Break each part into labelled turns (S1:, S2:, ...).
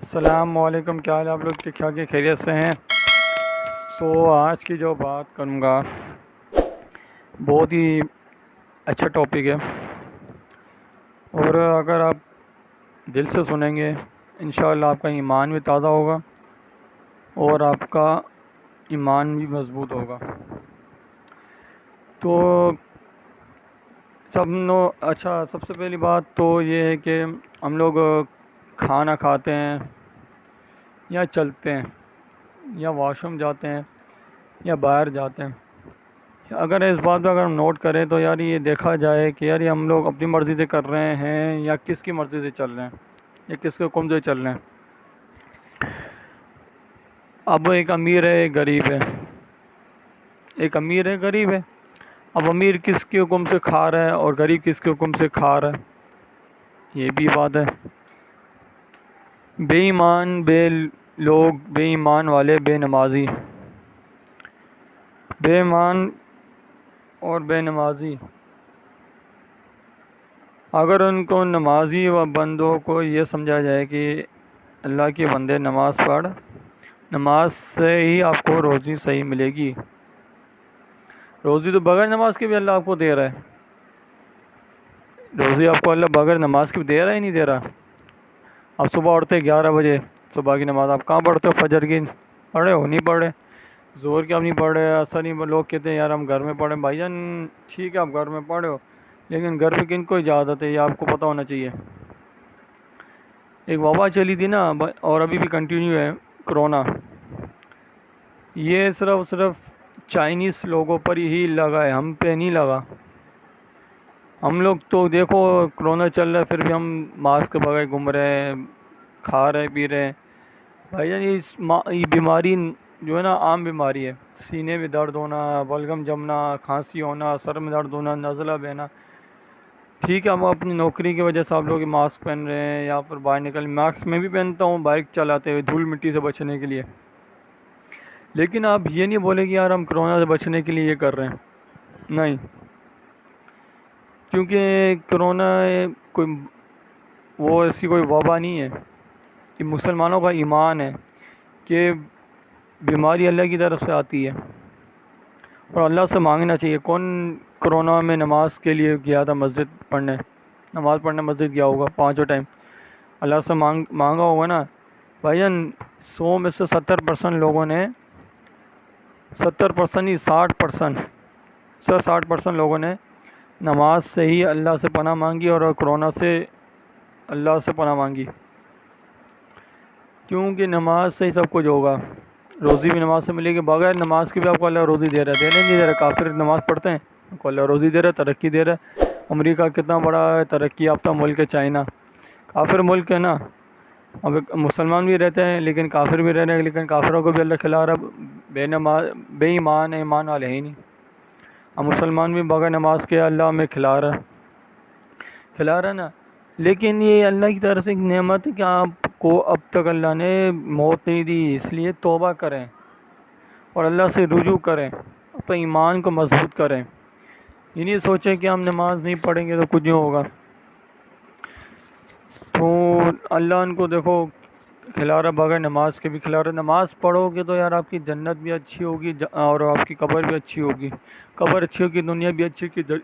S1: السلام علیکم، کیا حال ہے آپ لوگ؟ ٹھیک ٹھاک خیریت سے ہیں؟ تو آج کی جو بات کروں گا بہت ہی اچھا ٹاپک ہے، اور اگر آپ دل سے سنیں گے انشاءاللہ آپ کا ایمان بھی تازہ ہوگا اور آپ کا ایمان بھی مضبوط ہوگا۔ تو سب سے پہلی بات تو یہ ہے کہ ہم لوگ کھانا کھاتے ہیں یا چلتے ہیں یا واش روم جاتے ہیں یا باہر جاتے ہیں، اگر اس بات پہ ہم نوٹ کریں تو یار یہ دیکھا جائے کہ یار یہ ہم لوگ اپنی مرضی سے کر رہے ہیں یا کس کی مرضی سے چل رہے ہیں یا کس کے حکم سے چل رہے ہیں۔ اب ایک امیر ہے ایک غریب ہے، ایک امیر ہے غریب ہے، اب امیر کس کے حکم سے کھا رہا ہے اور غریب کس کے حکم سے کھا رہا ہے، یہ بھی بات ہے۔ بے ایمان لوگ، بے ایمان والے بے نمازی، بے ایمان اور بے نمازی اگر ان کو نمازی و بندوں کو یہ سمجھا جائے کہ اللہ کے بندے نماز پڑھ، نماز سے ہی آپ کو روزی صحیح ملے گی، روزی تو بغیر نماز کے بھی اللہ آپ کو دے رہا ہے، روزی آپ کو اللہ بغیر نماز کے بھی دے رہا ہے، نہیں دے رہا؟ آپ صبح اٹھتے 11 بجے، صبح کی نماز آپ کہاں پڑھتے ہو؟ فجر کی پڑھے ہو؟ نہیں پڑھے؟ ظہر کی آپ نہیں پڑھے؟ اثر نہیں؟ لوگ کہتے ہیں یار ہم گھر میں پڑھیں، بھائی جان ٹھیک ہے آپ گھر میں پڑھے ہو، لیکن گھر پہ کن کو اجازت ہے یہ آپ کو پتہ ہونا چاہیے۔ ایک وبا چلی تھی نا، اور ابھی بھی کنٹینیو ہے، کرونا، یہ صرف چائنیز لوگوں پر ہی لگا ہے، ہم پہ نہیں لگا۔ ہم لوگ تو دیکھو کرونا چل رہا ہے پھر بھی ہم ماسک کے بغیر گھوم رہے ہیں، کھا رہے پی رہے ہیں۔ بھائی جان یہ بیماری جو ہے نا عام بیماری ہے، سینے میں درد ہونا، بلغم جمنا، کھانسی ہونا، سر میں درد ہونا، نزلہ بہنا، ٹھیک ہے ہم اپنی نوکری کی وجہ سے آپ لوگ ماسک پہن رہے ہیں یا پھر باہر نکل، ماسک میں بھی پہنتا ہوں بائک چلاتے ہوئے دھول مٹی سے بچنے کے لیے، لیکن آپ یہ نہیں بولے کہ یار ہم کرونا سے بچنے کے لیے یہ کر رہے ہیں، نہیں، کیونکہ کرونا ایسی کوئی وبا نہیں ہے، یہ مسلمانوں کا ایمان ہے کہ بیماری اللہ کی طرف سے آتی ہے اور اللہ سے مانگنا چاہیے۔ کون کرونا میں نماز کے لیے گیا تھا مسجد پڑھنے، نماز پڑھنے مسجد گیا ہوگا 5 ٹائم؟ اللہ سے مانگا ہوگا نا۔ بھائی جان 100 میں سے 70% لوگوں نے، 70% نہیں 60%، 60% لوگوں نے نماز سے ہی اللہ سے پناہ مانگی اور کرونا سے اللہ سے پناہ مانگی، کیونکہ نماز سے ہی سب کچھ ہوگا، روزی بھی نماز سے ملے گی، بغیر نماز کے بھی آپ کو اللہ روزی دے رہا ہے، دینے نہیں دے رہا؟ کافر نماز پڑھتے ہیں ان کو اللہ روزی دے رہا ہے، ترقی دے رہا ہے۔ امریکہ کتنا بڑا ترقی یافتہ ملک ہے، چائنا کافر ملک ہے نا، اب مسلمان بھی رہتے ہیں لیکن کافر بھی رہ رہے ہیں، لیکن کافروں کو بھی اللہ کھلا رہا ہے، بے ایمان ہے، ایمان والے ہی نہیں، اب مسلمان بھی بغیر نماز کے اللہ ہمیں کھلا رہا ہے نا۔ لیکن یہ اللہ کی طرف سے ایک نعمت ہے کہ آپ کو اب تک اللہ نے موت نہیں دی، اس لیے توبہ کریں اور اللہ سے رجوع کریں، اپنے ایمان کو مضبوط کریں، یہ نہیں سوچیں کہ ہم نماز نہیں پڑھیں گے تو کچھ نہیں ہوگا۔ تو اللہ ان کو دیکھو کھلا رہا، بغیر نماز کے بھی کھلا رہا۔ نماز پڑھو گے تو یار آپ کی جنت بھی اچھی ہوگی اور آپ کی قبر بھی اچھی ہوگی، قبر اچھی ہوگی دنیا بھی اچھی ہوگی،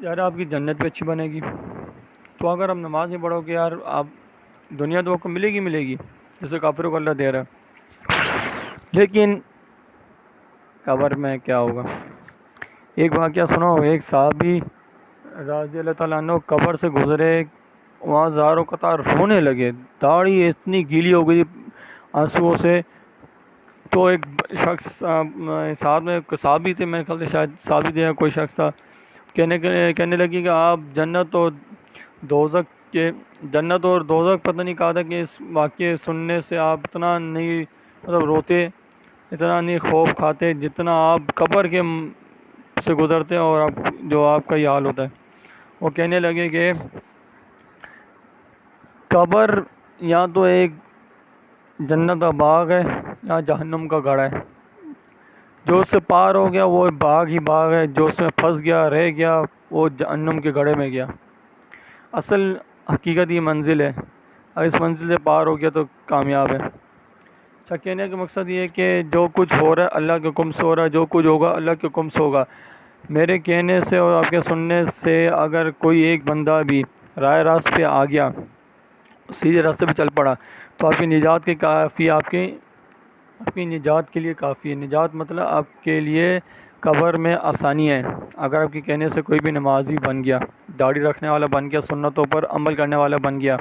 S1: یار آپ کی جنت بھی اچھی بنے گی۔ تو اگر ہم نماز نہیں پڑھو گے یار آپ دنیا تو آپ کو ملے گی جیسے کافروں کو اللہ دے رہا ہے، لیکن قبر میں کیا ہوگا؟ ایک واقعہ سنو، ایک صحابی رضی اللہ تعالیٰ عنہ قبر سے گزرے، وہاں زاروں قطار رونے لگے، داڑھی اتنی گیلی ہو گئی آنسوؤں سے، تو ایک شخص ساتھ میں صحابی تھے، میرے خیال سے شاید صحابی تھے یا کوئی شخص تھا، کہنے لگی کہ آپ جنت اور دوزخ پتہ نہیں کہا تھا کہ اس واقعے سننے سے آپ اتنا نہیں روتے، اتنا نہیں خوف کھاتے جتنا آپ قبر کے سے گزرتے ہیں اور آپ کا یہ حال ہوتا ہے۔ وہ کہنے لگے کہ قبر یا تو ایک جنت کا باغ ہے یا جہنم کا گڑھا ہے، جو اس سے پار ہو گیا وہ باغ ہی باغ ہے، جو اس میں پھنس گیا رہ گیا وہ جہنم کے گڑھے میں گیا۔ اصل حقیقت یہ منزل ہے، اور اس منزل سے پار ہو گیا تو کامیاب ہے۔ اچھا، کہنے کا مقصد یہ ہے کہ جو کچھ ہو رہا ہے اللہ کے حکم سے ہو رہا ہے، جو کچھ ہوگا اللہ کے حکم سے ہوگا۔ میرے کہنے سے اور آپ کے سننے سے اگر کوئی ایک بندہ بھی رائے راست پہ آ گیا، سیدھے راستے پہ چل پڑا، تو آپ کی نجات کے کافی، آپ کی نجات کے لیے کافی ہے۔ نجات مطلب آپ کے لیے قبر میں آسانی ہے۔ اگر آپ کے کہنے سے کوئی بھی نمازی بن گیا، داڑھی رکھنے والا بن گیا، سنتوں پر عمل کرنے والا بن گیا،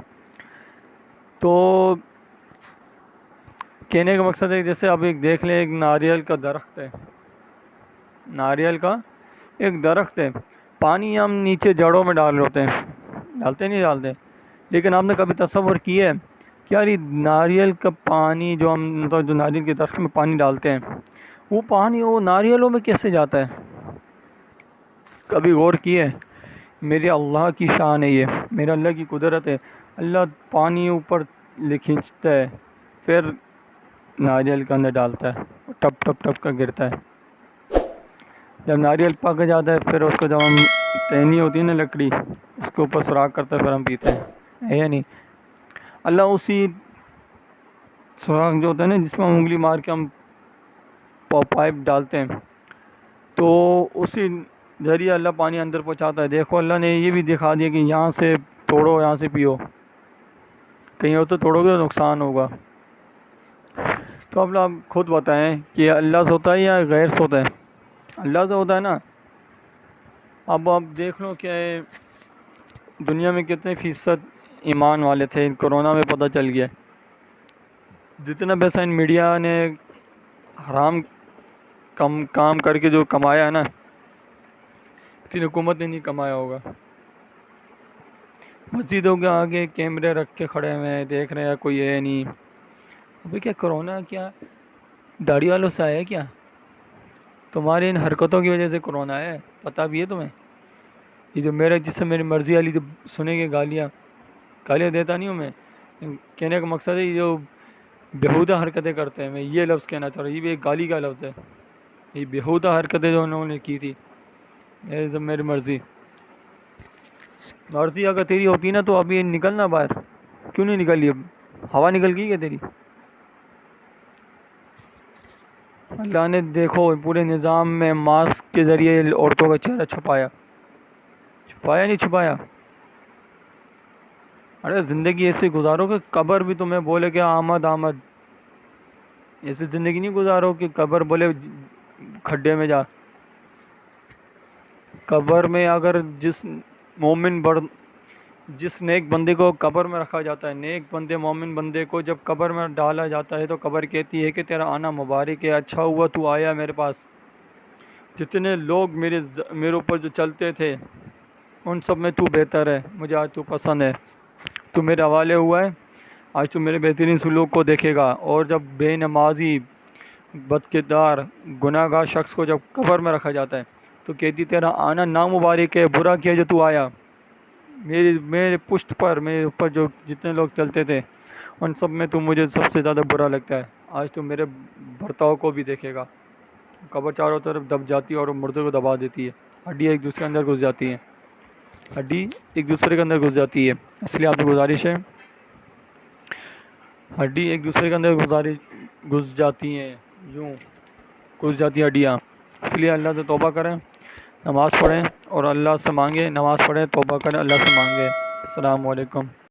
S1: تو کہنے کا مقصد ہے جیسے آپ ایک دیکھ لیں، ایک ناریل کا درخت ہے، ناریل کا ایک درخت ہے، پانی ہم نیچے جڑوں میں ڈال رہے ہوتے ہیں، ڈالتے نہیں ڈالتے، لیکن آپ نے کبھی تصور کیا ہے کہ یار یہ ناریل کا پانی جو ہم مطلب جو ناریل کے درخت میں پانی ڈالتے ہیں، وہ پانی وہ ناریلوں میں کیسے جاتا ہے؟ کبھی غور کیے؟ میرے اللہ کی شان ہے، یہ میرے اللہ کی قدرت ہے۔ اللہ پانی اوپر کھینچتا ہے، پھر ناریل کے اندر ڈالتا ہے، ٹپ ٹپ ٹپ کا گرتا ہے۔ جب ناریل پک جاتا ہے، پھر اس کو جب ہم ٹہنی ہوتی ہے نا لکڑی، اس کے اوپر سراخ کرتا ہے، پھر ہم پیتے ہیں، ہے یا نہیں؟ اللہ اسی سراخ جو ہوتا ہے نا جس میں ہم انگلی مار کے ہم پائپ ڈالتے ہیں، تو اسی ذریعے اللہ پانی اندر پہنچاتا ہے۔ دیکھو اللہ نے یہ بھی دکھا دیا کہ یہاں سے توڑو، یہاں سے پیو، کہیں اور تو توڑو گے تو نقصان ہوگا۔ تو اب آپ خود بتائیں کہ اللہ سے ہوتا ہے یا غیر سے ہوتا ہے؟ اللہ سے ہوتا ہے نا۔ اب آپ دیکھ لو کہ دنیا میں کتنے فیصد ایمان والے تھے، کرونا میں پتہ چل گیا۔ جتنا پیسہ ان میڈیا نے حرام کام کر کے جو کمایا ہے نا، اتنی حکومت نے نہیں کمایا ہوگا۔ مسجدوں کے آگے کیمرے رکھ کے کھڑے ہوئے ہیں، دیکھ رہے ہیں کوئی ہے نہیں۔ ابھی کیا کرونا کیا داڑھی والوں سے آیا ہے کیا؟ تمہاری ان حرکتوں کی وجہ سے کرونا ہے، پتہ بھی ہے تمہیں؟ یہ جو جس سے میری مرضی والی جو سنے گے گالیاں دیتا نہیں ہوں میں، کہنے کا مقصد ہے یہ جو بیہودہ حرکتیں کرتے ہیں، میں یہ لفظ کہنا چاہ رہا ہوں، یہ بھی ایک گالی کا لفظ ہے۔ یہ بیہودہ حرکتیں جو انہوں نے کی تھی، میری مرضی اگر تیری ہوتی نا تو ابھی نکلنا باہر، کیوں نہیں نکلی؟ اب ہوا نکل گئی کیا تیری؟ اللہ نے دیکھو پورے نظام میں ماسک کے ذریعے عورتوں کا چہرہ چھپایا نہیں چھپایا؟ ارے زندگی ایسے گزارو کہ قبر بھی تمہیں بولے کہ آمد آمد، ایسی زندگی نہیں گزارو کہ قبر بولے کھڈے میں جا۔ قبر میں اگر جس نیک بندے کو قبر میں رکھا جاتا ہے، نیک بندے مومن بندے کو جب قبر میں ڈالا جاتا ہے، تو قبر کہتی ہے کہ تیرا آنا مبارک ہے، اچھا ہوا تو آیا میرے پاس۔ جتنے لوگ میرے اوپر جو چلتے تھے ان سب میں تو بہتر ہے، مجھے آج تو پسند ہے، تو میرے حوالے ہوا ہے، آج تو میرے بہترین سلوک کو دیکھے گا۔ اور جب بے نمازی، بد کردار، گناہ گار شخص کو جب قبر میں رکھا جاتا ہے، تو کہتی تیرا آنا نامبارک ہے، برا کیا جو تو آیا۔ میرے پشت پر، میرے اوپر جو جتنے لوگ چلتے تھے ان سب میں تو مجھے سب سے زیادہ برا لگتا ہے، آج تو میرے برتاؤ کو بھی دیکھے گا۔ قبر چاروں طرف دب جاتی ہے اور مردے کو دبا دیتی ہے، ہڈیاں ایک دوسرے کے اندر گھس جاتی ہے، اس لیے آپ سے گزارش ہے، ہڈی ایک دوسرے کے اندر گھس جاتی ہیں، ہڈیاں، اس لیے اللہ سے توبہ کریں، نماز پڑھیں اور اللہ سے مانگیں، نماز پڑھیں، توبہ کریں، اللہ سے مانگیں۔ السلام علیکم۔